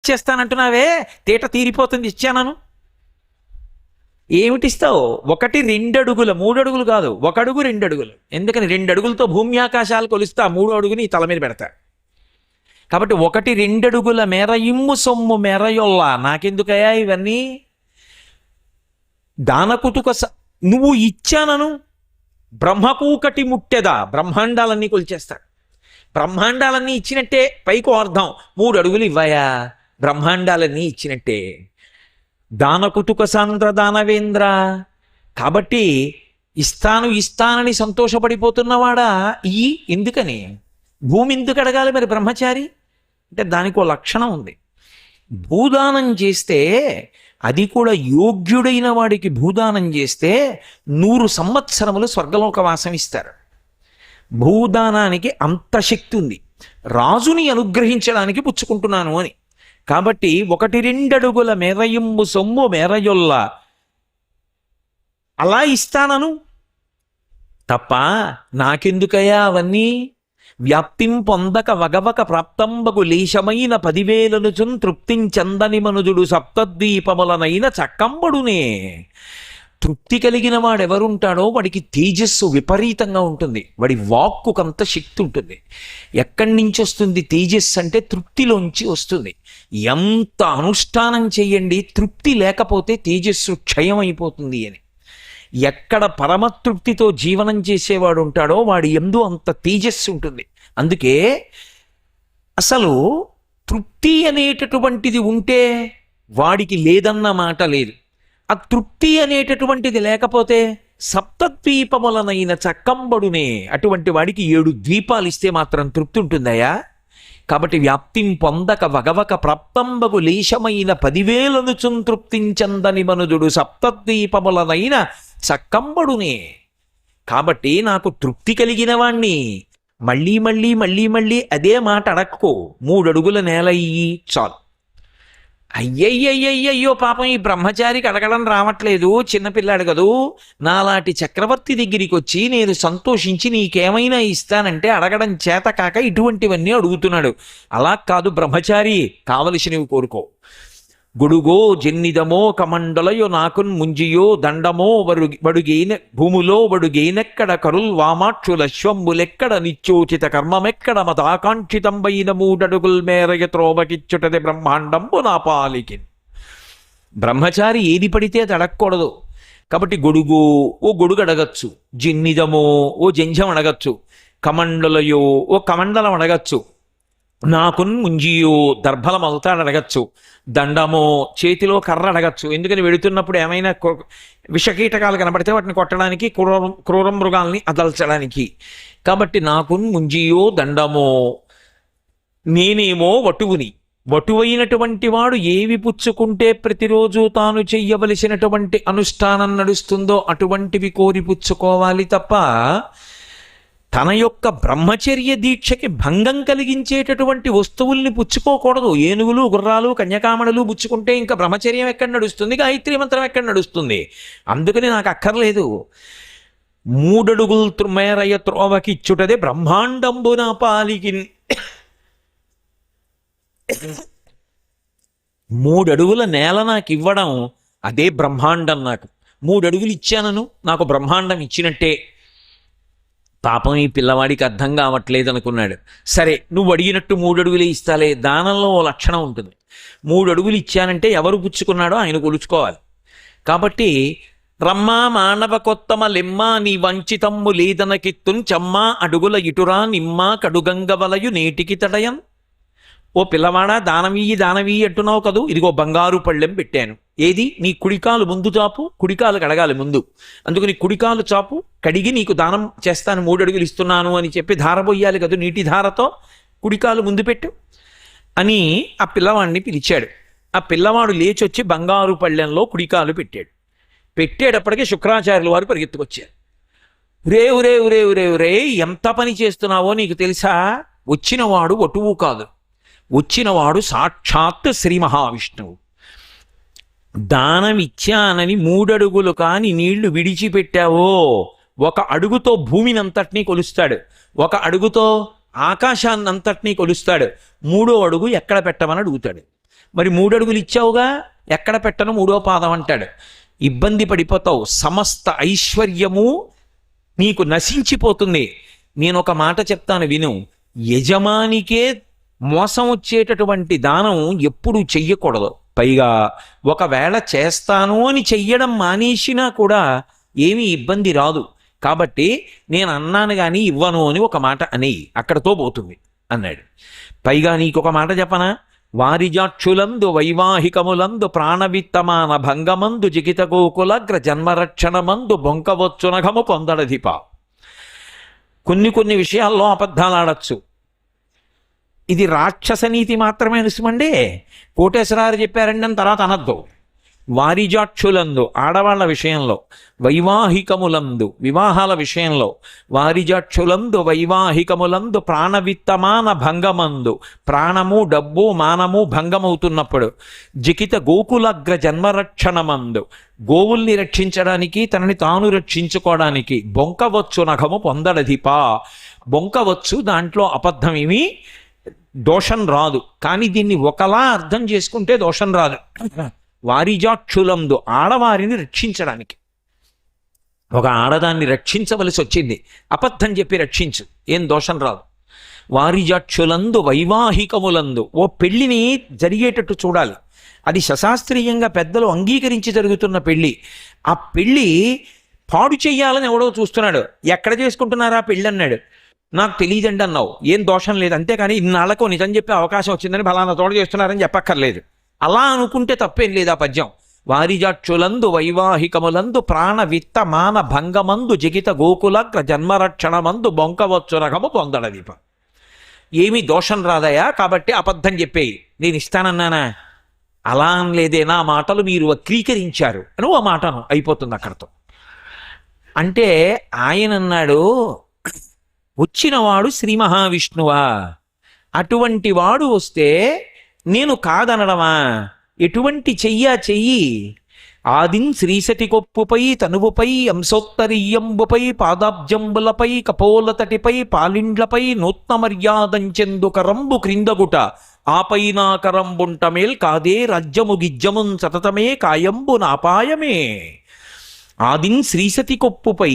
ఇచ్చేస్తానంటున్నావే, theta తీరిపోతుంది ఇచ్చానను. ఏమిటిస్తావు? 1 2 అడుగుల, 3 అడుగులు కాదు, 1 అడుగు 2 అడుగులు. ఎందుకని 2 అడుగులతో భూమి ఆకాశాలు కొలుస్తా, 3 అడుగుని తల మీద పెడతా. కాబట్టి 1 2 అడుగుల మేర ఇమ్ము సొమ్ము మేరయొల్లా, నాకెందుకయ్యా ఇవన్నీ? దానకుతుక నువ్వు ఇచ్చానను. బ్రహ్మకూకటి ముట్టెదా, బ్రహ్మాండాలన్నీ కొలిచేస్తాడు. బ్రహ్మాండాలన్నీ ఇచ్చినట్టే పైకి అర్థం. 3 అడుగులు ఇవ్వయా, బ్రహ్మాండాలన్నీ ఇచ్చినట్టే. దానకుతుక సాంద్ర దానవేంద్ర. కాబట్టి ఇస్తానని సంతోషపడిపోతున్నవాడా ఈ ఎందుకని? భూమి ఎందుకు అడగాలి మరి బ్రహ్మచారి అంటే? దానికి ఒక లక్షణం ఉంది. భూదానం చేస్తే, అది కూడా యోగ్యుడైన వాడికి భూదానం చేస్తే 100 సంవత్సరములు స్వర్గలోకవాసం ఇస్తారు. భూదానానికి అంత శక్తి ఉంది. రాజుని అనుగ్రహించడానికి పుచ్చుకుంటున్నాను అని. కాబట్టి 1 2 అడుగుల మేరయిమ్ము సొమ్ము మేరయొల్ల, అలా ఇస్తానను తప్ప నాకెందుకయ్యా అవన్నీ? వ్యాప్తిం పొందక వగవక ప్రాప్తంబగు లేశమైన 10,000 తృప్తించందని మనుజుడు సప్తద్వీపములనైన చక్కంబడునే. తృప్తి కలిగిన వాడెవరుంటాడో వాడికి తేజస్సు విపరీతంగా ఉంటుంది, వాడి వాక్కుకంత శక్తి ఉంటుంది. ఎక్కడి నుంచి వస్తుంది తేజస్సు అంటే? తృప్తిలోంచి వస్తుంది. ఎంత అనుష్ఠానం చేయండి, తృప్తి లేకపోతే తేజస్సు క్షయమైపోతుంది అని. ఎక్కడ పరమతృప్తితో జీవనం చేసేవాడు ఉంటాడో వాడి యందు అంత తేజస్సు ఉంటుంది. అందుకే అసలు తృప్తి అనేటటువంటిది ఉంటే వాడికి లేదన్న మాట లేదు. ఆ తృప్తి అనేటటువంటిది లేకపోతే సప్తద్వీపములనైన చక్కంబడునే, అటువంటి వాడికి 7 ద్వీపాలు ఇస్తే మాత్రం తృప్తి ఉంటుందయ్యా. కాబట్టి వ్యాప్తిం పొందక వగవక ప్రాప్తంబగు లేశమైన 10,000 తృప్తించందని మనుజుడు సప్తద్వీపములనైన చక్కంబడునే. కాబట్టి నాకు తృప్తి కలిగిన వాణ్ణి మళ్ళీ మళ్ళీ మళ్ళీ మళ్ళీ అదే మాట అడక్కో. 3 అడుగుల నేల ఇయ్యి చాలు. అయ్యయ్యయ్యయ్యో పాపం ఈ బ్రహ్మచారికి అడగడం రావట్లేదు, చిన్నపిల్లాడు కదూ, నాలాంటి చక్రవర్తి దగ్గరికి వచ్చి నేను సంతోషించి నీకేమైనా ఇస్తానంటే అడగడం చేత కాక ఇటువంటివన్నీ అడుగుతున్నాడు. అలా కాదు బ్రహ్మచారి, కావలసినవి కోరుకో. గొడుగో జన్నిదమో కమండలయో నాకున్ ముంజియో దండమో వడుగైన భూములో వడుగైనెక్కడ కరుల్ వామాక్షులశ్వంబులెక్కడ నిత్యోచిత కర్మమెక్కడ మతాకాంక్షితంబైన 3 అడుగుల మేరయ త్రోవకిచ్చుటది బ్రహ్మాండంబు నా పాలికి. బ్రహ్మచారి ఏది పడితే అది అడగకూడదు. కాబట్టి గొడుగో ఓ గొడుగు అడగచ్చు, జన్నిదమో ఓ జంఝం అడగచ్చు, కమండలయో ఓ కమండలం అడగచ్చు, నాకున్ ముంజియో దర్భలం అవుతాడు అడగచ్చు, దండమో చేతిలో కర్ర అడగచ్చు. ఎందుకని వెళుతున్నప్పుడు ఏమైనా విషకీటకాలు కనబడితే వాటిని కొట్టడానికి, క్రూర మృగాల్ని అదల్చడానికి. కాబట్టి నాకున్ ముంజియో దండమో. నేనేమో వటువుని. వటువైనటువంటి వాడు ఏవి పుచ్చుకుంటే ప్రతిరోజు తాను చెయ్యవలసినటువంటి అనుష్ఠానం నడుస్తుందో అటువంటివి కోరి పుచ్చుకోవాలి తప్ప తన యొక్క బ్రహ్మచర్య దీక్షకి భంగం కలిగించేటటువంటి వస్తువుల్ని పుచ్చుకోకూడదు. ఏనుగులు, గుర్రాలు, కన్యకామణులు పుచ్చుకుంటే ఇంకా బ్రహ్మచర్యం ఎక్కడ నడుస్తుంది, గాయత్రీ మంత్రం ఎక్కడ నడుస్తుంది? అందుకని నాకు అక్కర్లేదు. 3 అడుగుల మేరయ త్రోవకిచ్చుటదే బ్రహ్మాండంబు నా పాలికి. 3 అడుగుల నేల నాకు ఇవ్వడం అదే బ్రహ్మాండం. నాకు 3 అడుగులు ఇచ్చానను నాకు బ్రహ్మాండం ఇచ్చినట్టే. పాపం ఈ పిల్లవాడికి అర్థం కావట్లేదు అనుకున్నాడు. సరే నువ్వు అడిగినట్టు 3 అడుగులే ఇస్తాలే. దానంలో ఓ లక్షణం ఉంటుంది. 3 అడుగులు ఇచ్చానంటే ఎవరు పుచ్చుకున్నాడో ఆయన కొలుచుకోవాలి. కాబట్టి రమ్మా మానవ కొత్తమ లెమ్మా నీ వంచితమ్ము లేదనకిత్తున్ చమ్మా అడుగుల ఇటురా నిమ్మా కడుగంగవలయు నేటికి తడయం. ఓ పిల్లవాడా, దానవీయి అంటున్నావు కదూ, ఇదిగో బంగారు పళ్ళెం పెట్టాను. ఏది? నీ కుడికాలు ముందు చాపు, కుడికాలు కడగాలి ముందు. అందుకని కుడికాలు చాపు, కడిగి నీకు దానం చేస్తాను, 3 అడుగులు ఇస్తున్నాను అని చెప్పి ధార పోయాలి కదా, నీటి ధారతో కుడికాలు ముందు పెట్టు అని ఆ పిల్లవాడిని పిలిచాడు. ఆ పిల్లవాడు లేచొచ్చి బంగారు పళ్ళెంలో కుడికాలు పెట్టాడు. పెట్టేటప్పటికీ శుక్రాచార్యుల వారు పరిగెత్తుకొచ్చారు. రే ఎంత పని చేస్తున్నావో నీకు తెలుసా? వచ్చినవాడు వటువు కాదు, వచ్చినవాడు సాక్షాత్ శ్రీ మహావిష్ణువు. దానం ఇచ్చానని 3 అడుగులు కాని నీళ్లు విడిచిపెట్టావో 1 అడుగుతో భూమిని అంతటినీ కొలుస్తాడు, 1 అడుగుతో ఆకాశాన్నంతటినీ కొలుస్తాడు. 3వ అడుగు ఎక్కడ పెట్టమని అడుగుతాడు. మరి 3 అడుగులు ఇచ్చావుగా, ఎక్కడ పెట్టను 3వ పాదం అంటాడు. ఇబ్బంది పడిపోతావు, సమస్త ఐశ్వర్యము నీకు నశించిపోతుంది. నేను ఒక మాట చెప్తాను విను. యజమానికే మోసం వచ్చేటటువంటి దానం ఎప్పుడూ చెయ్యకూడదు. పైగా ఒకవేళ చేస్తాను అని చెయ్యడం మానేసినా కూడా ఏమీ ఇబ్బంది రాదు. కాబట్టి నేను అన్నాను కానీ ఇవ్వను అని ఒక మాట అనేయి, అక్కడతో పోతుంది అన్నాడు. పైగా నీకొక మాట చెప్పనా, వారిజాక్షులందు వైవాహికములందు ప్రాణవిత్తమాన భంగమందు జిగిత గోకులగ్ర జన్మరక్షణమందు బొంకవచ్చునఘము పొందడధిప. కొన్ని విషయాల్లో అబద్ధాలు ఆడచ్చు. ఇది రాక్షస నీతి మాత్రమే అనుసమండి. కోటేశ్వరారు చెప్పారండి అని తర్వాత అనద్దు. వారిజాక్షులందు ఆడవాళ్ల విషయంలో, వైవాహికములందు వివాహాల విషయంలో, వారిజాక్షులందు వైవాహికములందు ప్రాణవిత్తమాన భంగమందు, ప్రాణము డబ్బు మానము భంగమవుతున్నప్పుడు, జికిత గోకులగ్ర జన్మరక్షణమందు గోవుల్ని రక్షించడానికి తనని తాను రక్షించుకోవడానికి బొంకవచ్చు నఖము పొందడధిపా. బొంకవచ్చు, దాంట్లో అబద్ధం ఏమీ దోషం రాదు. కానీ దీన్ని ఒకలా అర్థం చేసుకుంటే దోషం రాదు. వారిజాక్షులందు ఆడవారిని రక్షించడానికి, ఒక ఆడదాన్ని రక్షించవలసి వచ్చింది, అబద్ధం చెప్పి రక్షించు, ఏం దోషం రాదు. వారిజాక్షులందు వైవాహికములందు, ఓ పెళ్లిని జరిగేటట్టు చూడాలి. అది శశాస్త్రీయంగా పెద్దలు అంగీకరించి జరుగుతున్న పెళ్లి. ఆ పెళ్లి పాడు చెయ్యాలని ఎవడో చూస్తున్నాడు. ఎక్కడ చేసుకుంటున్నారా పెళ్ళి అన్నాడు. నాకు తెలియదండి అన్నావు, ఏం దోషం లేదు. అంతేకాని ఇన్నాళ్లకు నిజం చెప్పే అవకాశం వచ్చిందని ఫలానా తోట చేస్తున్నారని చెప్పక్కర్లేదు. అలా అనుకుంటే తప్పేం లేదు. ఆ పద్యం వారిజాక్షులందు వైవాహికములందు ప్రాణ విత్త మాన భంగమందు జిగిత గోకులగ్ర జన్మరక్షణమందు బొంకవచ్చు రకము పొందడదీప. ఏమీ దోషం రాదయా, కాబట్టి అబద్ధం చెప్పేయి, నేను ఇస్తానన్నానా? అలా అనలేదే, నా మాటలు మీరు వక్రీకరించారు అని ఓ మాటను అయిపోతుంది అక్కడతో. అంటే ఆయన అన్నాడు, వచ్చినవాడు శ్రీ మహావిష్ణువా, అటువంటి వాడు వస్తే నేను కాదనడమా? ఎటువంటి చెయ్యి ఆదిన్ శ్రీసతి కొప్పుపై తనువుపై అంశోత్తరీయంబుపై పాదాబ్జంబులపై కపోలతటిపై పాలిండ్లపై నూత్న మర్యాదంచెందుకరంబు క్రిందగుట ఆపైనాకరంబుంటమేల్ కాదే రాజ్యము గిజ్జమున్ సతతమే కాయంబు నాపాయమే. ఆదిన్ శ్రీసతి కొప్పుపై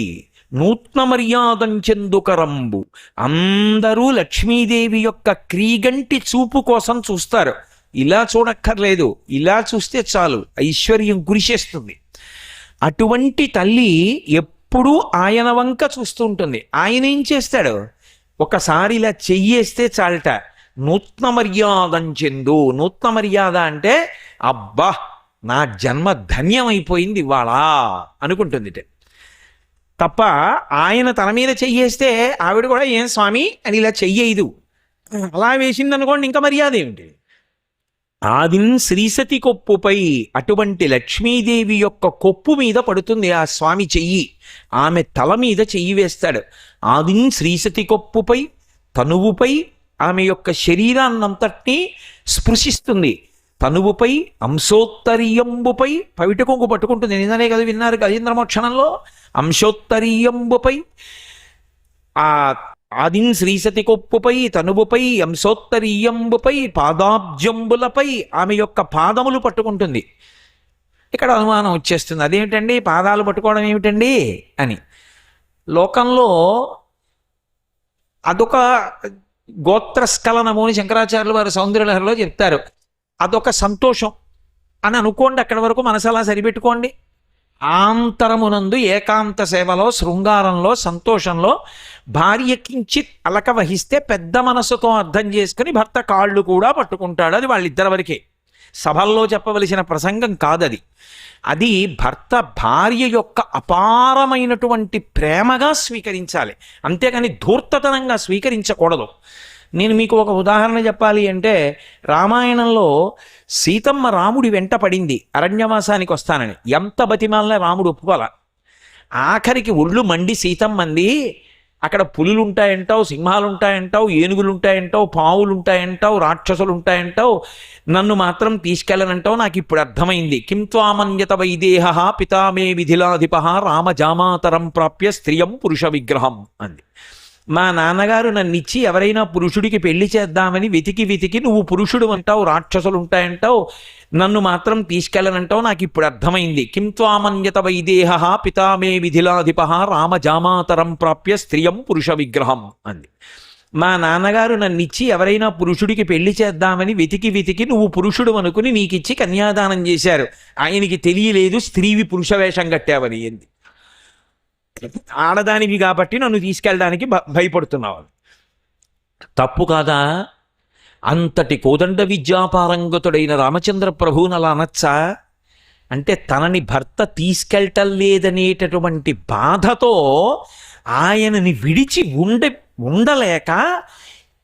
నూత్న మర్యాదంచెందుకరంబు. అందరూ లక్ష్మీదేవి యొక్క క్రీగంటి చూపు కోసం చూస్తారు. ఇలా చూడక్కర్లేదు, ఇలా చూస్తే చాలు, ఐశ్వర్యం కురిసేస్తుంది. అటువంటి తల్లి ఎప్పుడూ ఆయన వంక చూస్తూ ఉంటుంది. ఆయన ఏం చేస్తాడు, ఒకసారి ఇలా చెయ్యేస్తే చాలట, నూత్న మర్యాదంచెందు. నూత్న మర్యాద అంటే అబ్బా నా జన్మ ధన్యమైపోయింది ఇవాళ అనుకుంటుంది తప్ప, ఆయన తన మీద చెయ్యేస్తే ఆవిడ కూడా ఏం స్వామి అని ఇలా చెయ్యదు. అలా వేసిందనుకోండి, ఇంకా మర్యాద ఏమిటి? ఆదిన్ శ్రీసతి కొప్పుపై, అటువంటి లక్ష్మీదేవి యొక్క కొప్పు మీద పడుతుంది ఆ స్వామి చెయ్యి, ఆమె తల మీద చెయ్యి వేస్తాడు. ఆదిన్ శ్రీసతి కొప్పుపై తనువుపై, ఆమె యొక్క శరీరాన్నంతటినీ స్పృశిస్తుంది. తనువుపై అంశోత్తరీయంబుపై, పవిట కొంగు పట్టుకుంటుంది. నిన్ననే కదా విన్నారు గజేంద్రమోక్షణంలో, అంశోత్తరీయంబుపై, ఆ ఆదిన్ శ్రీసతి కొప్పుపై తనువుపై అంశోత్తరీయంబుపై పాదాబ్జంబులపై ఆమె యొక్క పాదములు పట్టుకుంటుంది. ఇక్కడ అనుమానం వచ్చేస్తుంది, అదేమిటండి పాదాలు పట్టుకోవడం ఏమిటండి అని. లోకంలో అదొక గోత్రస్ఖలనము అని శంకరాచార్యులు వారు సౌందర్యలహరిలో చెప్తారు. అదొక సంతోషం అని అనుకోండి, అక్కడి వరకు మనసు అలా సరిపెట్టుకోండి. ఆంతరమునందు ఏకాంత సేవలో, శృంగారంలో, సంతోషంలో భార్య కించిత్ అలక వహిస్తే పెద్ద మనసుతో అర్థం చేసుకుని భర్త కాళ్ళు కూడా పట్టుకుంటాడు. అది వాళ్ళిద్దరి వరకే, సభల్లో చెప్పవలసిన ప్రసంగం కాదది. అది భర్త భార్య యొక్క అపారమైనటువంటి ప్రేమగా స్వీకరించాలి, అంతేగాని ధూర్తతనంగా స్వీకరించకూడదు. నేను మీకు ఒక ఉదాహరణ చెప్పాలి అంటే, రామాయణంలో సీతమ్మ రాముడి వెంట పడింది అరణ్యవాసానికి వస్తానని. ఎంత బతిమాలనే రాముడు ఒప్పుకోల. ఆఖరికి ఒళ్ళు మండి సీతమ్మంది, అక్కడ పులులు ఉంటాయంటావు, సింహాలు ఉంటాయంటావు, ఏనుగులు ఉంటాయంటావు, పావులు ఉంటాయంటావు, రాక్షసులు ఉంటాయంటావు, నన్ను మాత్రం తీసుకెళ్ళనంటావు, నాకు ఇప్పుడు అర్థమైంది. కిం త్వామన్యత వైదేహ పితామే విధిలాధిప రామజామాతరం ప్రాప్య స్త్రియం పురుష విగ్రహం అంది. మా నాన్నగారు నన్ను ఇచ్చి ఎవరైనా పురుషుడికి పెళ్లి చేద్దామని వెతికి వెతికి నువ్వు పురుషుడు అంటావు, రాక్షసులు ఉంటాయంటావు, నన్ను మాత్రం తీసుకెళ్ళనంటావు, నాకు ఇప్పుడు అర్థమైంది. కిం త్వామన్యత వైదేహ పితామే విధిలాధిప రామజామాతరం ప్రాప్య స్త్రియం పురుష విగ్రహం అంది. మా నాన్నగారు నన్ను ఇచ్చి ఎవరైనా పురుషుడికి పెళ్లి చేద్దామని వెతికి వెతికి నువ్వు పురుషుడు అనుకుని నీకిచ్చి కన్యాదానం చేశారు, ఆయనకి తెలియలేదు స్త్రీవి పురుష వేషం కట్టావని. ఏంది ఆడదానివి కాబట్టి నన్ను తీసుకెళ్ళడానికి భయపడుతున్నావు, తప్పు కాదా? అంతటి కోదండ విద్యాపారంగతుడైన రామచంద్ర ప్రభువుని అలా అనొచ్చా? అంటే తనని భర్త తీసుకెళ్ళటం లేదనేటటువంటి బాధతో ఆయనని విడిచి ఉండలేక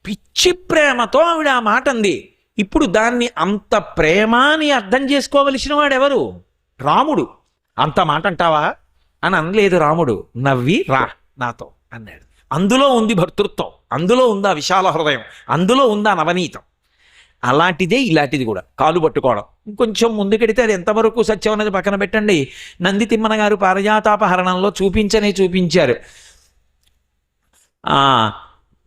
పిచ్చి ప్రేమతో ఆవిడ ఆ మాట అంది. ఇప్పుడు దాన్ని అంత ప్రేమ అని అర్థం చేసుకోవలసిన వాడెవరు? రాముడు. అంత మాట అంటావా అని అనలేదు రాముడు. నవ్వి రా నాతో అన్నాడు. అందులో ఉంది భర్తృత్వం, అందులో ఉంది ఆ విశాల హృదయం, అందులో ఉంది ఆ నవనీతం. అలాంటిదే ఇలాంటిది కూడా, కాలు పట్టుకోవడం. ఇంకొంచెం ముందుకెడితే అది ఎంతవరకు సత్యం అనేది పక్కన పెట్టండి. నంది తిమ్మన గారు పారిజాతాపహరణంలో చూపించారు.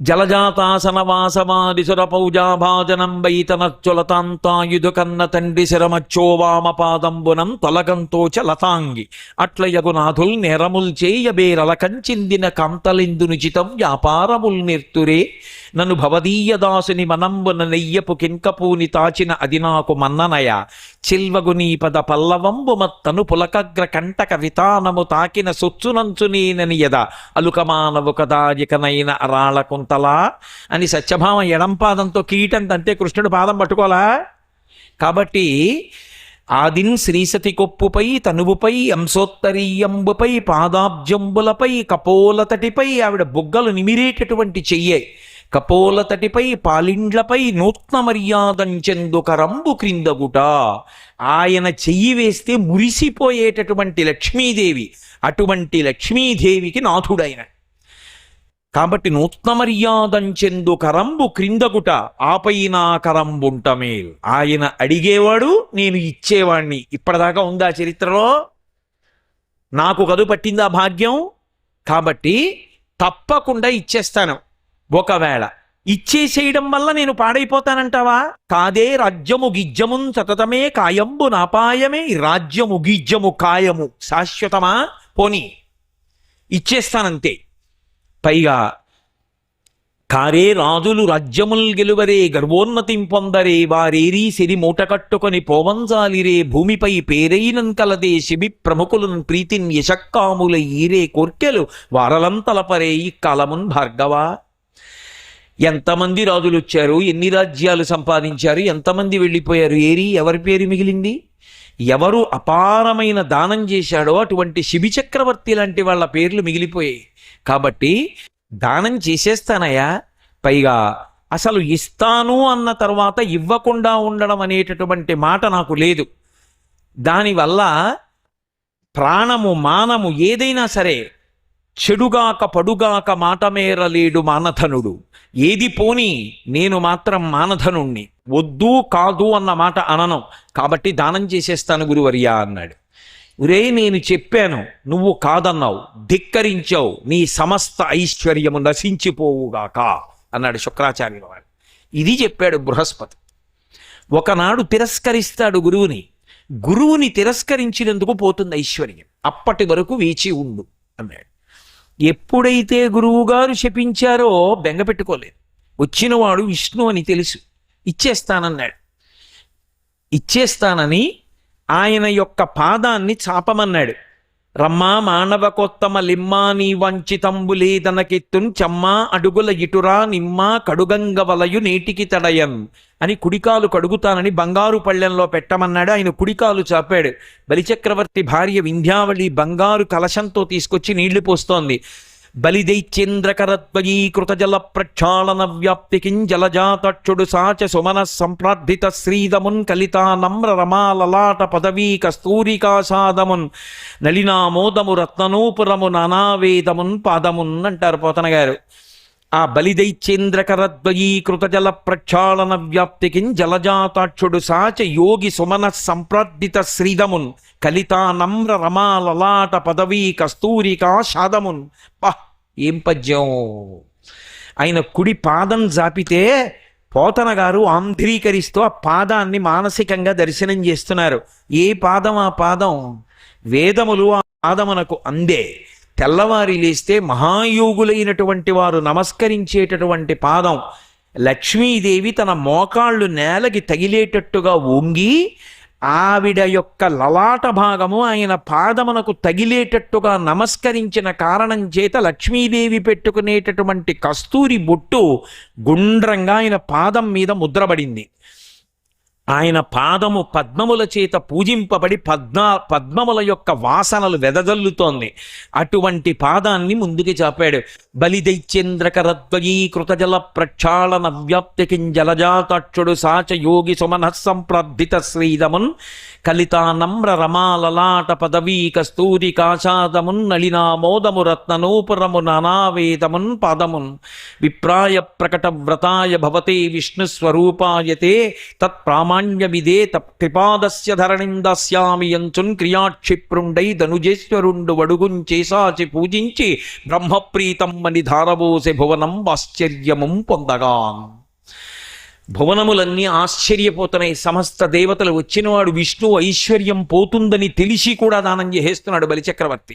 జలజాతాసనవాసమాదిసురపౌజాభాజనం వైతనర్చులతాంతాయుధు కన్న తండ్రి శరమచ్చోవామ పాదంబునం తొలగంతోచ లతాంగి అట్లయగునాథుల్ నేరముల్ చేయబేరల కంచిందిన కాంతలిందునుచితం వ్యాపారముల్ నిర్తురే నన్ను భవదీయ దాసుని మనంబున నెయ్యపు కింకపూని తాచిన అది నాకు మన్ననయ చిల్వగునీ పద పల్లవంబు మత్తను పులకగ్ర కంటక వితానము తాకిన సొచ్చునంచునేనని యద అలుకమానవు కదాయికనైన అరాళ కుంతలా అని సత్యభామ ఎడంపాదంతో కీటం తంటే కృష్ణుడు పాదం పట్టుకోలా. కాబట్టి ఆదిన్ శ్రీసతి కొప్పుపై తనువుపై అంశోత్తరీయంబుపై పాదాబ్జంబులపై కపోలతటిపై ఆవిడ బుగ్గలు నిమిరేటటువంటి చెయ్యే, కపోలతటిపై పాలిండ్లపై నూత్న మర్యాదంచెందు కరంబు క్రిందగుట. ఆయన చెయ్యి వేస్తే మురిసిపోయేటటువంటి లక్ష్మీదేవి, అటువంటి లక్ష్మీదేవికి నాథుడైన. కాబట్టి నూత్న మర్యాదంచెందు కరంబు క్రిందగుట ఆపైనా కరంబుంటమేల్. ఆయన అడిగేవాడు, నేను ఇచ్చేవాణ్ణి. ఇప్పటిదాకా ఉందా చరిత్రలో? నాకు కదు పట్టిందా భాగ్యం? కాబట్టి తప్పకుండా ఇచ్చేస్తాను. ఒకవేళ ఇచ్చేసేయడం వల్ల నేను పాడైపోతానంటావా? కాదే, రాజ్యము గిజ్జమున్ సతతమే కాయంబు నాపాయమే. రాజ్యము గిజ్జము కాయము శాశ్వతమా? పోనీ ఇచ్చేస్తానంతే. పైగా కారే రాజులు రాజ్యముల్ గెలువరే గర్వోన్నతిం పొందరే వారేరీ సిరి మూట కట్టుకొని పోవంజాలిరే భూమిపై పేరైనం కలదే శిబి ప్రముఖులను ప్రీతిన్ యశక్కాముల ఈరే కోర్కెలు వారలంతలపరే ఈ కాలమున్ భార్గవా. ఎంతమంది రాజులు వచ్చారు, ఎన్ని రాజ్యాలు సంపాదించారు, ఎంతమంది వెళ్ళిపోయారు, ఏరి ఎవరి పేరు మిగిలింది? ఎవరు అపారమైన దానం చేశాడో అటువంటి శిబి చక్రవర్తి లాంటి వాళ్ళ పేర్లు మిగిలిపోయాయి. కాబట్టి దానం చేసేస్తానయ్యా. పైగా అసలు ఇస్తాను అన్న తర్వాత ఇవ్వకుండా ఉండడం అనేటటువంటి మాట నాకు లేదు. దానివల్ల ప్రాణము మానము ఏదైనా సరే చెడుగాక పడుగాక మాటమేరలేడు మానధనుడు. ఏది పోని నేను మాత్రం మానధనుణ్ణి, వద్దు కాదు అన్న మాట అనను. కాబట్టి దానం చేసేస్తాను గురువర్యా అన్నాడు. ఒరే, నేను చెప్పాను, నువ్వు కాదన్నావు, ధిక్కరించావు, నీ సమస్త ఐశ్వర్యము నశించిపోవుగాక అన్నాడు శుక్రాచార్యుల వారు. ఇది చెప్పాడు బృహస్పతి. ఒకనాడు తిరస్కరిస్తాడు గురువుని తిరస్కరించినందుకు పోతుంది ఐశ్వర్యం. అప్పటి వరకు వేచి ఉండు అన్నాడు. ఎప్పుడైతే గురువుగారు శపించారో బెంగ పెట్టుకోలేదు. వచ్చినవాడు విష్ణు అని తెలుసు, ఇచ్చేస్తానన్నాడు. ఇచ్చేస్తానని ఆయన యొక్క పాదాన్ని చాపమన్నాడు. రమ్మా మానవ కొత్తమ లిమ్మా నీ వంచితంబులేదనకెత్తున్ చమ్మా అడుగుల ఇటురా నిమ్మా కడుగంగ వలయు నేటికి తడయన్ అని కుడికాలు కడుగుతానని బంగారు పళ్ళెంలో పెట్టమన్నాడు. ఆయన కుడికాలు చాపాడు. బలిచక్రవర్తి భార్య వింధ్యావళి బంగారు కలశంతో తీసుకొచ్చి నీళ్లు పోస్తోంది. బలిదైత్యేంద్రకరద్వయీ కృతజల ప్రక్షాళన వ్యాప్తికిం జలజాతక్షుడు సాచ సుమన సంప్రార్థిత శ్రీదమున్ కలితా నమ్ర రమాలలాట పదవీ కస్తూరికాసాదమున్ నలినామోదము రత్ననూపురము నానావేదమున్ పాదమున్ అంటారు పోతన గారు. ఆ బలిదైత్యేంద్రకరద్వయీ కృతజల ప్రక్షాళన వ్యాప్తికిం జలజాతాక్షుడు సాచ యోగి సుమన సంప్రార్థిత శ్రీదమున్ కలితా నమ్ర రమాలలాట పదవీ కస్తూరికా షాదమున్. ఏం పద్యం! ఆయన కుడి పాదం జాపితే పోతన గారు ఆంధ్రీకరిస్తూ ఆ పాదాన్ని మానసికంగా దర్శనం చేస్తున్నారు. ఏ పాదం ఆ పాదం? వేదములు ఆ పాదమునకు అందే. తెల్లవారి లేస్తే మహాయోగులైనటువంటి వారు నమస్కరించేటటువంటి పాదం. లక్ష్మీదేవి తన మోకాళ్ళు నేలకి తగిలేటట్టుగా వంగి ఆవిడ యొక్క లలాట భాగము ఆయన పాదమునకు తగిలేటట్టుగా నమస్కరించిన కారణం చేత లక్ష్మీదేవి పెట్టుకునేటటువంటి కస్తూరి బొట్టు గుండ్రంగా ఆయన పాదం మీద ముద్రపడింది. ఆయన పాదము పద్మముల చేత పూజింపబడి పద్మముల యొక్క వాసనలు వెదజల్లుతోంది. అటువంటి పాదాన్ని ముందుకు చాపాడు. బలిదైత్యేంద్రకరద్వయీ కృతజల ప్రక్షాళన వ్యాప్తికిం జలజాతాక్షుడు సాచ యోగి సుమనః సంప్రార్థిత శ్రీదమున్ కలితానమ్ర రమాలలాట పదవీ కస్తూరి కాషాదమున్ నళినామోదము రత్ననూపురము నానావేదమున్ పాదమున్ విప్రాయ ప్రకట వ్రతాయ భవతే విష్ణుస్వరూపాయతే తత్ప్రామాణ్యమిదే త్రిపాదస్య ధరణిం దాస్యామి యంచున్ క్రియాక్షిప్రుండై ధనుజేశ్వరుండు వడుగుంచేసాచి పూజించి బ్రహ్మప్రీతం అని ధారబోసె భువనం ఆశ్చర్యముం పొందగా. భువనములన్నీ ఆశ్చర్యపోతున్నాయి. సమస్త దేవతలు వచ్చినవాడు విష్ణు ఐశ్వర్యం పోతుందని తెలిసి కూడా దానం చేస్తున్నాడు బలిచక్రవర్తి.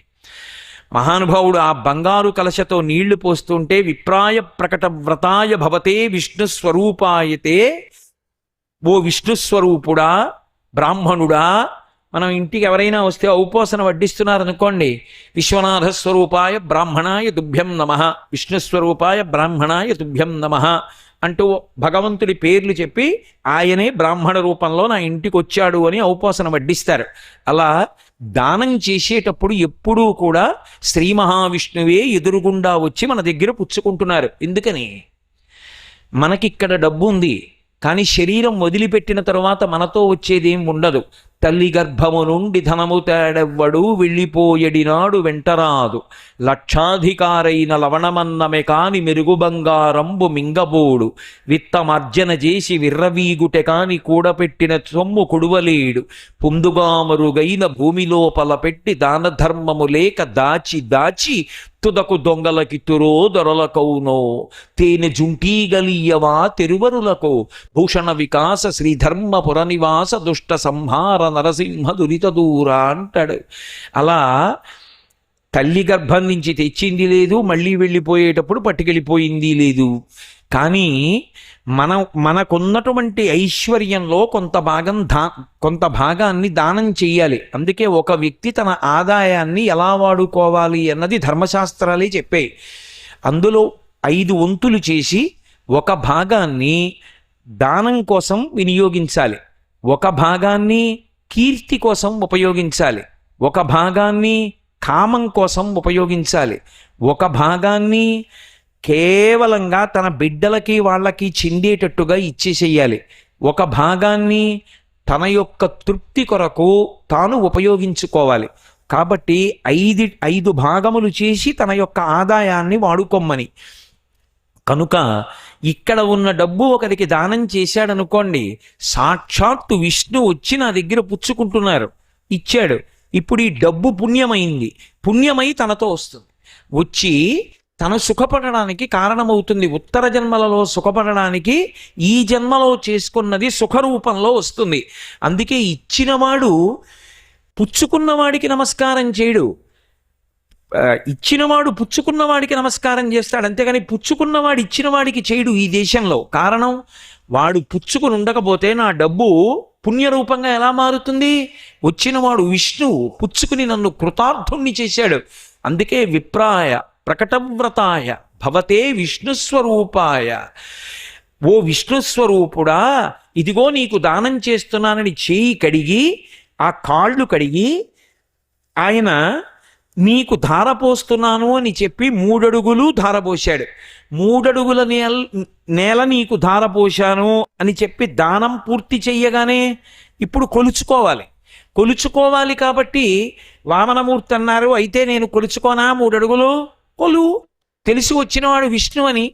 మహానుభావుడు ఆ బంగారు కలశతో నీళ్లు పోస్తుంటే విప్రాయ ప్రకట వ్రతాయ భవతే విష్ణుస్వరూపాయతే, ఓ విష్ణుస్వరూపుడా బ్రాహ్మణుడా. మనం ఇంటికి ఎవరైనా వస్తే ఔపోసన వడ్డిస్తున్నారనుకోండి, విశ్వనాథ స్వరూపాయ బ్రాహ్మణాయ తుభ్యం నమః, విష్ణుస్వరూపాయ బ్రాహ్మణాయ తుభ్యం నమః అంటూ భగవంతుడి పేర్లు చెప్పి ఆయనే బ్రాహ్మణ రూపంలో నా ఇంటికి వచ్చాడు అని ఔపోసన వడ్డిస్తారు. అలా దానం చేసేటప్పుడు ఎప్పుడూ కూడా శ్రీ మహావిష్ణువే ఎదురుగుండా వచ్చి మన దగ్గర పుచ్చుకుంటున్నారు. ఎందుకని? మనకిక్కడ డబ్బు ఉంది, కానీ శరీరం వదిలిపెట్టిన తరువాత మనతో వచ్చేదేం ఉండదు. తల్లి గర్భము నుండి ధనము తేడెవ్వడు వెళ్ళిపోయడినాడు వెంటరాదు, లక్షాధికారైన లవణమన్నమే కాని మెరుగు బంగారంబు మింగబోడు, విత్తమర్జన చేసి విర్రవీగుటె కాని కూడపెట్టిన సొమ్ము కొడువలేడు, పుందుగామరుగైన భూమి లోపల పెట్టి దాన ధర్మము లేక దాచి దాచి తుదకు దొంగలకితురో దొరలకౌనో, తేనె జుంటీగలియవా తెరువరులకు, భూషణ వికాస శ్రీధర్మపుర నివాస దుష్ట సంహార నరసింహ దురిత దూర అంటాడు. అలా తల్లి గర్భం నుంచి తెచ్చింది లేదు, మళ్ళీ వెళ్ళిపోయేటప్పుడు పట్టుకెళ్ళిపోయింది లేదు. కానీ మనకున్నటువంటి ఐశ్వర్యంలో కొంత భాగాన్ని దానం చెయ్యాలి. అందుకే ఒక వ్యక్తి తన ఆదాయాన్ని ఎలా వాడుకోవాలి అన్నది ధర్మశాస్త్రాలే చెప్పాయి. అందులో 5 వంతులు చేసి ఒక భాగాన్ని దానం కోసం వినియోగించాలి, ఒక భాగాన్ని కీర్తి కోసం ఉపయోగించాలి, ఒక భాగాన్ని కామం కోసం ఉపయోగించాలి, ఒక భాగాన్ని కేవలంగా తన బిడ్డలకి వాళ్ళకి చెందేటట్టుగా ఇచ్చేసేయాలి, ఒక భాగాన్ని తన యొక్క తృప్తి కొరకు తాను ఉపయోగించుకోవాలి. కాబట్టి 5 భాగములు చేసి తన యొక్క ఆదాయాన్ని వాడుకోమని. కనుక ఇక్కడ ఉన్న డబ్బు ఒకరికి దానం చేశాడనుకోండి, సాక్షాత్తు విష్ణు వచ్చి నా దగ్గర పుచ్చుకుంటున్నారు, ఇచ్చాడు. ఇప్పుడు ఈ డబ్బు పుణ్యమైంది, పుణ్యమై తనతో వస్తుంది, వచ్చి తను సుఖపడడానికి కారణమవుతుంది. ఉత్తర జన్మలలో సుఖపడడానికి ఈ జన్మలో చేసుకున్నది సుఖరూపంలో వస్తుంది. అందుకే ఇచ్చినవాడు పుచ్చుకున్నవాడికి నమస్కారం చేయడు, ఇచ్చినవాడు పుచ్చుకున్నవాడికి నమస్కారం చేస్తాడు. అంతేగాని పుచ్చుకున్నవాడు ఇచ్చినవాడికి చేయడు ఈ దేశంలో. కారణం, వాడు పుచ్చుకుని ఉండకపోతే నా డబ్బు పుణ్యరూపంగా ఎలా మారుతుంది? వచ్చినవాడు విష్ణువు పుచ్చుకుని నన్ను కృతార్థుణ్ణి చేశాడు. అందుకే విప్రాయ ప్రకటవ్రతాయ భవతే విష్ణుస్వరూపాయ, ఓ విష్ణుస్వరూపుడా ఇదిగో నీకు దానం చేస్తున్నానని చేయి కడిగి ఆ కాళ్ళు కడిగి ఆయన నీకు ధారపోస్తున్నాను అని చెప్పి 3 అడుగులు ధారపోశాడు. 3 అడుగుల నేల నీకు ధారపోశాను అని చెప్పి దానం పూర్తి చెయ్యగానే ఇప్పుడు కొలుచుకోవాలి. కాబట్టి వామనమూర్తి అన్నారు, అయితే నేను కొలుచుకోనా 3 అడుగులు? కొలువు. తెలిసి వచ్చినవాడు విష్ణు అని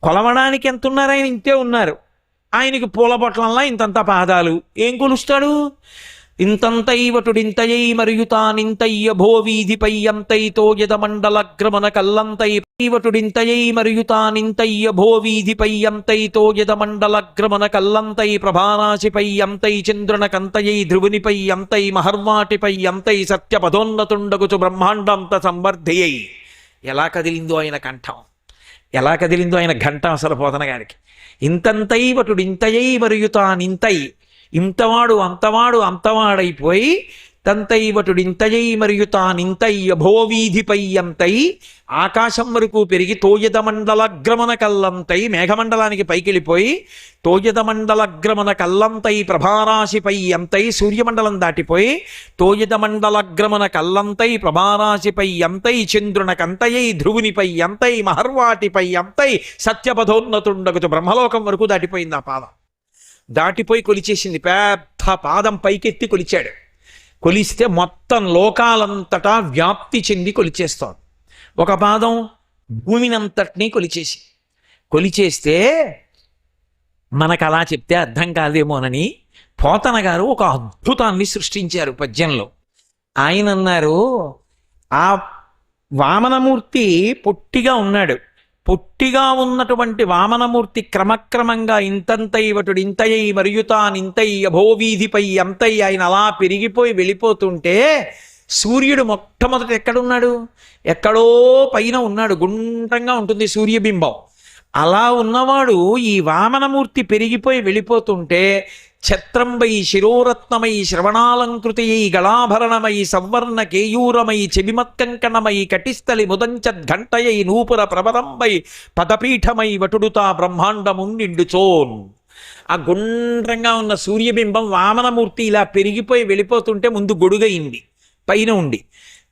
కొలవడానికి ఎంత ఉన్నారు? ఆయన ఇంతే ఉన్నారు. ఆయనకి పూల బొట్లంలా ఇంతంత పాదాలు, ఏం కొలుస్తాడు? ఇంతంతైవటుడింతయై మరియు తానింతయ్య భోవీధిపై అంతైతో యదమండలగ్రమన కల్లంతై ఇవటుడింతయై మరియు తానింతయ్య భోవీధిపై అంతైతో యదమండలగ్రమన కల్లంతై ప్రభారాశిపై అంతై చంద్రున కంతయై ధ్రువునిపై అంతై మహర్వాటిపై అంతై సత్యపదోన్నతుండగుచు బ్రహ్మాండంత సంవర్ధయై. ఎలా కదిలిందో ఆయన కంఠం, ఎలా కదిలిందో ఆయన ఘంటం అసలు పోతన గారికి. ఇంతంతైవటుడింతయై మరియు తానింతై, ఇంతవాడు అంతవాడు అంతవాడైపోయి తంతైవటుడింతయై మరియు తానింతయ్య భోవీధిపై అంతై ఆకాశం వరకు పెరిగి తోయదమండలగ్రమణ కల్లంతై మేఘమండలానికి పైకెళ్ళిపోయి తోయదమండలగ్రమణ కల్లంతై ప్రభారాశిపై అంతై సూర్యమండలం దాటిపోయి తోయదమండలగ్రమణ కల్లంతై ప్రభారాశిపై అంతై చంద్రునకంతయై ధ్రువునిపై అంతై మహర్వాటిపై అంతై సత్యపథోన్నతుండగుచు బ్రహ్మలోకం వరకు దాటిపోయింది. ఆ పాదం దాటిపోయి కొలిచేసింది. పెద్ద పాదం పైకెత్తి కొలిచాడు. కొలిస్తే మొత్తం లోకాలంతటా వ్యాప్తి చెంది కొలిచేస్తోంది. ఒక పాదం భూమినంతటినీ కొలిచేస్తే మనకు అలా చెప్తే అర్థం కాదేమోనని పోతన గారు ఒక అద్భుతాన్ని సృష్టించారు పద్యంలో. ఆయన అన్నారు, ఆ వామనమూర్తి పొట్టిగా ఉన్నాడు. పొట్టిగా ఉన్నటువంటి వామనమూర్తి క్రమక్రమంగా ఇంతంతైవటుడు ఇంతయ్యి మరియు తానింతై అభోవీధిపై అంతై ఆయన అలా పెరిగిపోయి వెళ్ళిపోతుంటే సూర్యుడు మొట్టమొదట ఎక్కడున్నాడు? ఎక్కడో పైన ఉన్నాడు. గుండ్రంగా ఉంటుంది సూర్యబింబం. అలా ఉన్నవాడు ఈ వామనమూర్తి పెరిగిపోయి వెళ్ళిపోతుంటే ఛత్రంబై శిరోరత్నమై శ్రవణాలంకృతయై గళాభరణమై సంవర్ణ కేయూరమై చెవిమత్కంకణమై కటిస్థలి ముదంచద్ఘంటయై నూపుర ప్రవరంబై పదపీఠమై వటుడుతా బ్రహ్మాండము నిండుచోన్. ఆ గుండ్రంగా ఉన్న సూర్యబింబం వామనమూర్తి ఇలా పెరిగిపోయి వెళ్ళిపోతుంటే ముందు గొడుగయింది పైన ఉండి.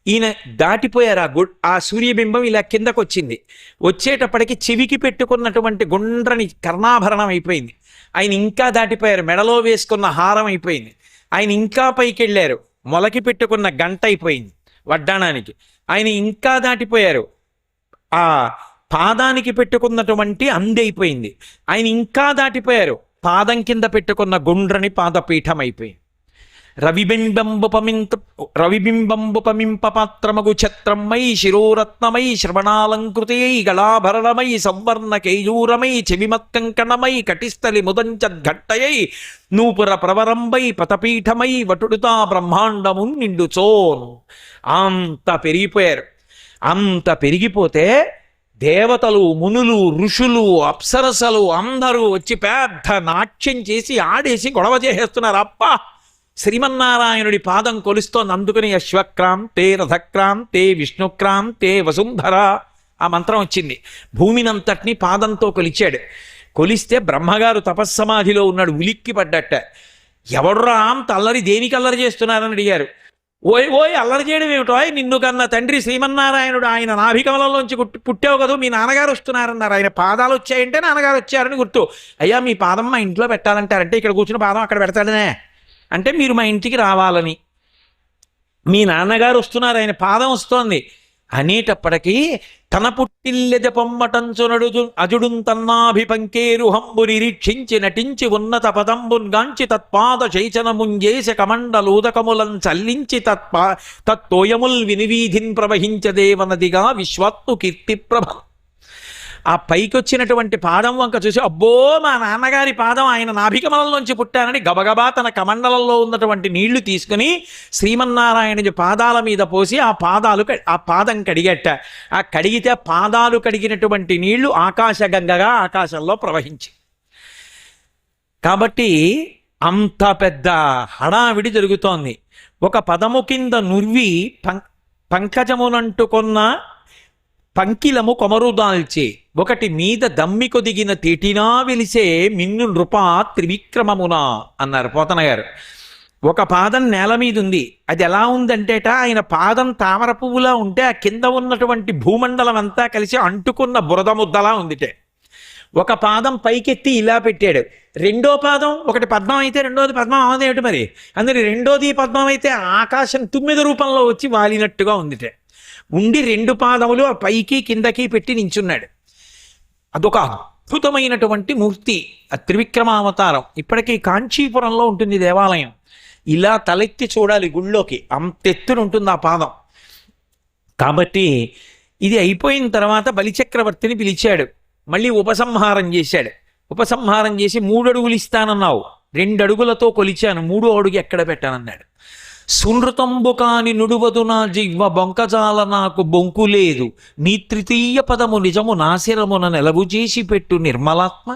ఈయన దాటిపోయారు. ఆ సూర్యబింబం ఇలా కిందకు వచ్చింది. వచ్చేటప్పటికి చెవికి పెట్టుకున్నటువంటి గుండ్రని కర్ణాభరణం అయిపోయింది. ఆయన ఇంకా దాటిపోయారు. మెడలో వేసుకున్న హారం అయిపోయింది. ఆయన ఇంకా పైకి వెళ్ళారు. మొలకి పెట్టుకున్న గంట అయిపోయింది వడ్డాణానికి. ఆయన ఇంకా దాటిపోయారు. ఆ పాదానికి పెట్టుకున్నటువంటి అంది అయిపోయింది. ఆయన ఇంకా దాటిపోయారు. పాదం కింద పెట్టుకున్న గుండ్రని పాదపీఠం అయిపోయింది. రవిబింబంబుపమింప పాత్రమగు ఛత్రమై శిరోరత్నమై శ్రవణాలంకృతయై గళాభరణమై సంవర్ణ కేయూరమై చెవిమత్కంకణమై కటిస్థలి ముదంచద్ఘట్టయై నూపుర ప్రవరంబై పతపీఠమై వటుడుతా బ్రహ్మాండము నిండుచోన్. అంత పెరిగిపోయారు. అంత పెరిగిపోతే దేవతలు, మునులు, ఋషులు, అప్సరసలు అందరూ వచ్చి పెద్ద నాట్యం చేసి ఆడేసి గొడవ చేసేస్తున్నారు. అప్పా, శ్రీమన్నారాయణుడి పాదం కొలుస్తోంది. అందుకని అశ్వక్రాంతే రథక్రాంతే విష్ణుక్రాంతే వసుంధర ఆ మంత్రం వచ్చింది. భూమినంతటిని పాదంతో కొలిచాడు. కొలిస్తే బ్రహ్మగారు తపస్సమాధిలో ఉన్నాడు. ఉలిక్కి పడ్డట్ట. ఎవడురా అంత అల్లరి, దేనికి అల్లరి చేస్తున్నారని అడిగారు. ఓయ్ అల్లరి చేయడం ఏమిటో, నిన్ను కన్నా తండ్రి శ్రీమన్నారాయణుడు ఆయన నాభికమలంలోంచి పుట్టావు కదా, మీ నాన్నగారు వస్తున్నారన్నారు. ఆయన పాదాలు వచ్చాయంటే నాన్నగారు వచ్చారని గుర్తు. అయ్యా మీ పాదం మా ఇంట్లో పెట్టాలంటారంటే ఇక్కడ కూర్చున్న పాదం అక్కడ పెడతాడనే అంటే మీరు మా ఇంటికి రావాలని. మీ నాన్నగారు వస్తున్నారు, ఆయన పాదం వస్తోంది అనేటప్పటికీ తన పుట్టిల్లెద పొమ్మటంచునడు అజుడున్ తన్నాభిపంకేరు హంబుని నిరీక్షించి నటించి ఉన్నత పదంబున్గాంచి తత్పాద శైచనముంజేస కమండలూదకములం చల్లించి తత్తోయముల్ వినివీధిన్ ప్రవహించదేవనదిగా విశ్వాత్ము కీర్తి ప్రభ. ఆ పైకొచ్చినటువంటి పాదం వంక చూసి, అబ్బో మా నాన్నగారి పాదం, ఆయన నాభికమలంలోంచి పుట్టానని గబగబా తన కమండలంలో ఉన్నటువంటి నీళ్లు తీసుకుని శ్రీమన్నారాయణుడి పాదాల మీద పోసి ఆ పాదం కడిగట్ట. ఆ కడిగితే పాదాలు కడిగినటువంటి నీళ్లు ఆకాశగంగగా ఆకాశంలో ప్రవహించి. కాబట్టి అంత పెద్ద హడావిడి జరుగుతోంది. ఒక పదము కింద నుర్వి పంకజమునంటుకొన్న పంకిలము కొమరుదాల్చే ఒకటి మీద దమ్మి కొదిగిన తేటినా వెలిసే మిన్ను నృపా త్రివిక్రమమునా అన్నారు పోతన గారు. ఒక పాదం నేల మీద ఉంది. అది ఎలా ఉందంటేట, ఆయన పాదం తామర పువ్వులా ఉంటే ఆ కింద ఉన్నటువంటి భూమండలం అంతా కలిసి అంటుకున్న బురద ముద్దలా ఉందిటే. ఒక పాదం పైకెత్తి ఇలా పెట్టాడు. రెండో పాదం, ఒకటి పద్మం అయితే రెండోది పద్మం అవదేమిటి మరి, అందుకని రెండోది పద్మం అయితే ఆకాశం తుమ్మిద రూపంలో వచ్చి వాలినట్టుగా ఉందిటే. ఉండి రెండు పాదములు ఆ పైకి కిందకి పెట్టి నించున్నాడు. అదొక అద్భుతమైనటువంటి మూర్తి, ఆ త్రివిక్రమావతారం. ఇప్పటికీ కాంచీపురంలో ఉంటుంది దేవాలయం. ఇలా తలెత్తి చూడాలి గుళ్ళోకి, అంతెత్తున ఉంటుంది ఆ పాదం. కాబట్టి ఇది అయిపోయిన తర్వాత బలిచక్రవర్తిని పిలిచాడు, మళ్ళీ ఉపసంహారం చేశాడు. ఉపసంహారం చేసి 3 అడుగులు ఇస్తానన్నావు, 2 అడుగులతో కొలిచాను, 3వ అడుగు ఎక్కడ పెట్టానన్నాడు. సునృతంబు కాని నుడువదు నా జివ్వ బొంకజాల నాకు బొంకు లేదు, నీ తృతీయ పదము నిజము నాశిరమున నెలవు చేసి పెట్టు నిర్మలాత్మ.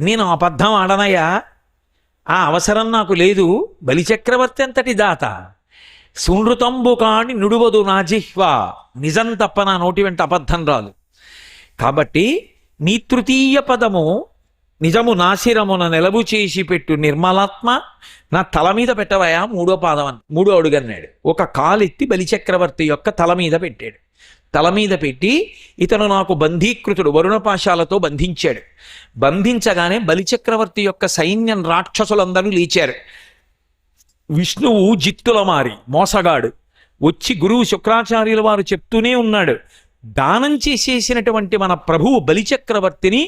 నేను అబద్ధం ఆడనయ్యా, ఆ అవసరం నాకు లేదు. బలిచక్రవర్తి అంతటి దాత. సునృతంబు కాని నుడువదు నా జిహ్వ, నిజం తప్ప నా నోటి వెంట అబద్ధం రాదు. కాబట్టి నీ తృతీయ పదము నిజము నాశిరమున నెలవు చేసి పెట్టు నిర్మలాత్మ, నా తల మీద పెట్టవయా 3వ పాదం అని 3వ అడుగు అన్నాడు. ఒక కాలెత్తి బలిచక్రవర్తి యొక్క తల మీద పెట్టాడు. తల మీద పెట్టి ఇతను నాకు బంధీకృతుడు, వరుణపాశాలతో బంధించాడు. బంధించగానే బలిచక్రవర్తి యొక్క సైన్యం రాక్షసులందరూ లేచారు. విష్ణువు జిత్తుల మారి మోసగాడు వచ్చి గురువు శుక్రాచార్యుల వారు చెప్తూనే ఉన్నాడు, దానం చేసేసినటువంటి మన ప్రభువు బలిచక్రవర్తిని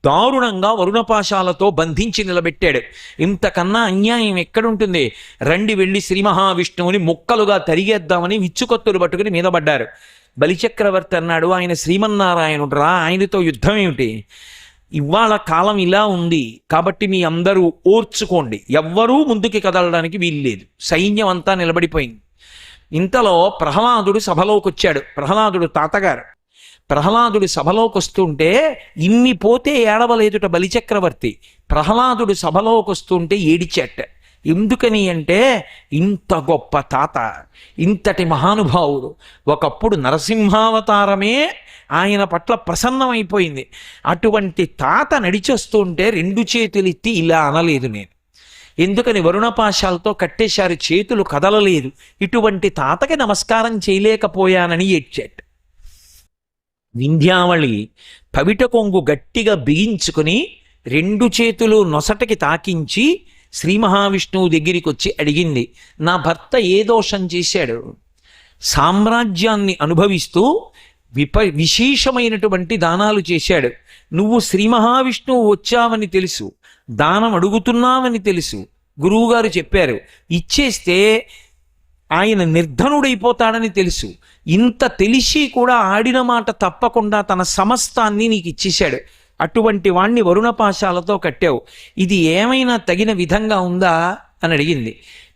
దారుణంగా వరుణపాశాలతో బంధించి నిలబెట్టాడు. ఇంతకన్నా అన్యాయం ఎక్కడుంటుంది? రండి వెళ్ళి శ్రీ మహావిష్ణువుని ముక్కలుగా తరిగేద్దామని విచ్చుకొత్తులు పట్టుకుని మీద పడ్డారు. బలిచక్రవర్తి అన్నాడు, ఆయన శ్రీమన్నారాయణుడు రా, ఆయనతో యుద్ధం ఏమిటి? ఇవాళ కాలం ఇలా ఉంది కాబట్టి మీ అందరూ ఓర్చుకోండి, ఎవ్వరూ ముందుకి కదలడానికి వీల్లేదు. సైన్యం అంతా నిలబడిపోయింది. ఇంతలో ప్రహ్లాదుడు సభలోకి వచ్చాడు. ప్రహ్లాదుడు తాతగారు. ప్రహ్లాదుడు సభలోకి వస్తుంటే ఇన్ని పోతే ఏడవలేదుట బలిచక్రవర్తి. ప్రహ్లాదుడు సభలోకి వస్తుంటే ఏడిచాట. ఎందుకని అంటే ఇంత గొప్ప తాత, ఇంతటి మహానుభావుడు, ఒకప్పుడు నరసింహావతారమే ఆయన పట్ల ప్రసన్నమైపోయింది. అటువంటి తాత నడిచొస్తుంటే 2 చేతులెత్తి ఇలా అనలేదు నేను. ఎందుకని? వరుణపాశాలతో కట్టేశారు, చేతులు కదలలేదు. ఇటువంటి తాతకి నమస్కారం చేయలేకపోయానని ఏడ్చాట. వింధ్యావళి పవిట కొంగు గట్టిగా బిగించుకుని 2 చేతులు నొసటకి తాకించి శ్రీ మహావిష్ణువు దగ్గరికి వచ్చి అడిగింది, నా భర్త ఏ దోషం చేశాడు? సామ్రాజ్యాన్ని అనుభవిస్తూ విశేషమైనటువంటి దానాలు చేశాడు. నువ్వు శ్రీ మహావిష్ణువు వచ్చావని తెలుసు, దానం అడుగుతున్నావని తెలుసు, గురువుగారు చెప్పారు, ఇచ్చేస్తే ఆయన నిర్ధనుడైపోతాడని తెలుసు. ఇంత తెలిసి కూడా ఆడిన మాట తప్పకుండా తన సమస్తాన్ని నీకు ఇచ్చేశాడు. అటువంటి వాణ్ణి వరుణపాశాలతో కట్టావు. ఇది ఏమైనా తగిన విధంగా ఉందా అని అడిగింది.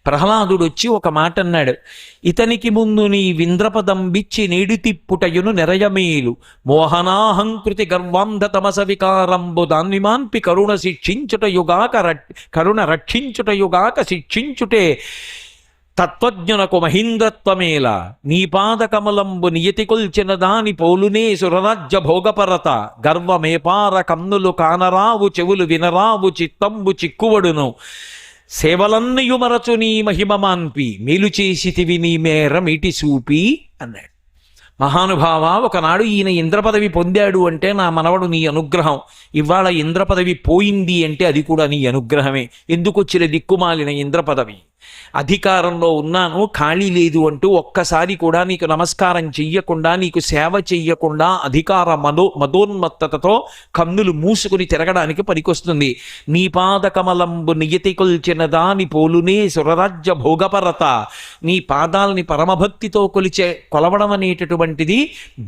ప్రహ్లాదుడు వచ్చి ఒక మాట అన్నాడు, ఇతనికి ముందు నీ వింద్రపదం బిచ్చి నేడు తిప్పుటయును నెరయమేలు మోహనాహంకృతి గర్వాంధ తమస వికారంబు దాన్ని మాన్పి కరుణ రక్షించుటయుగాక శిక్షించుటే తత్వజ్ఞునకు మహీంద్రత్వమేల నీ పాదకమలంబు నియతి కొల్చిన దాని పోలునే సురరాజ్య భోగపరత గర్వమేపార కన్నులు కానరావు చెవులు వినరావు చిత్తంబు చిక్కువడును సేవలన్నయు మరచు నీ మహిమ మాన్పి మేలు చేసితివి నీ మేర మీటి చూపి అన్నాడు. మహానుభావ, ఒకనాడు ఈయన ఇంద్రపదవి పొందాడు అంటే నా మనవడు నీ అనుగ్రహం. ఇవాళ ఇంద్రపదవి పోయింది అంటే అది కూడా నీ అనుగ్రహమే. ఎందుకు వచ్చిన దిక్కుమాలిన ఇంద్రపదవి? అధికారంలో ఉన్నాను, ఖాళీ లేదు అంటూ ఒక్కసారి కూడా నీకు నమస్కారం చెయ్యకుండా, నీకు సేవ చెయ్యకుండా అధికార మదోన్మత్తతతో కన్నులు మూసుకుని తిరగడానికి పనికొస్తుంది. నీ పాదకమలంబు నియతి కొల్చిన దాని పోలునే సురరాజ్య భోగపరత. నీ పాదాలని పరమభక్తితో కొలవడం అనేటటువంటిది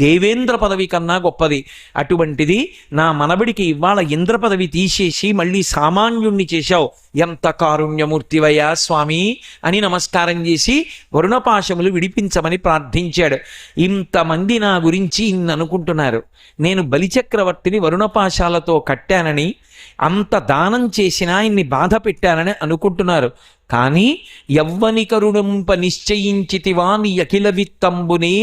దేవేంద్ర పదవి కన్నా గొప్పది. అటువంటిది నా మనబడికి ఇవాళ ఇంద్ర పదవి తీసేసి మళ్ళీ సామాన్యుణ్ణి చేశావు. ఎంత కారుణ్యమూర్తివయ్యా స్వామి అని నమస్కారం చేసి వరుణపాశములు విడిపించమని ప్రార్థించాడు. ఇంతమంది నా గురించి ఇన్ని అనుకుంటున్నారు, నేను బలిచక్రవర్తిని వరుణపాశాలతో కట్టానని, అంత దానం చేసినా ఇన్ని బాధ పెట్టానని అనుకుంటున్నారు. కానీ యవ్వని కరుణంప నిశ్చయించితివా నీ అఖిల విత్తంబునే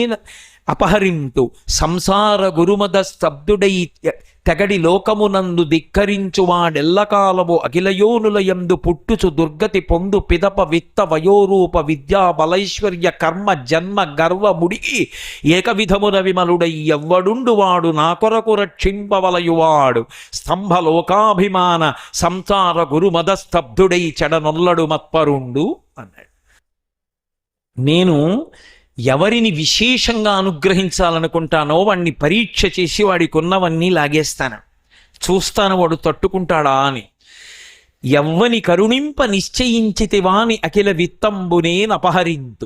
అపహరింతు సంసార గురుమద స్తబ్దుడై తెగడి లోకమునందు ధిక్కరించువాడెల్లకాలము అఖిలయోనులయందు పుట్టుచు దుర్గతి పొందు పిదప విత్త వయోరూప విద్యా బలైశ్వర్య కర్మ జన్మ గర్వ ముడికి ఏకవిధమున విమలుడై ఎవ్వడుండు వాడు నా కొరకు రక్షింపవలయువాడు స్తంభలోకాభిమాన సంసార గురుమద స్తబ్దుడై చెడనొల్లడు మత్పరుండు అన్నాడు. నేను ఎవరిని విశేషంగా అనుగ్రహించాలనుకుంటానో వాడిని పరీక్ష చేసి వాడికి ఉన్నవన్నీ లాగేస్తాను, చూస్తాను వాడు తట్టుకుంటాడా అని. ఎవ్వని కరుణింప నిశ్చయించితివాని అఖిల విత్తంబునేనపహరింతు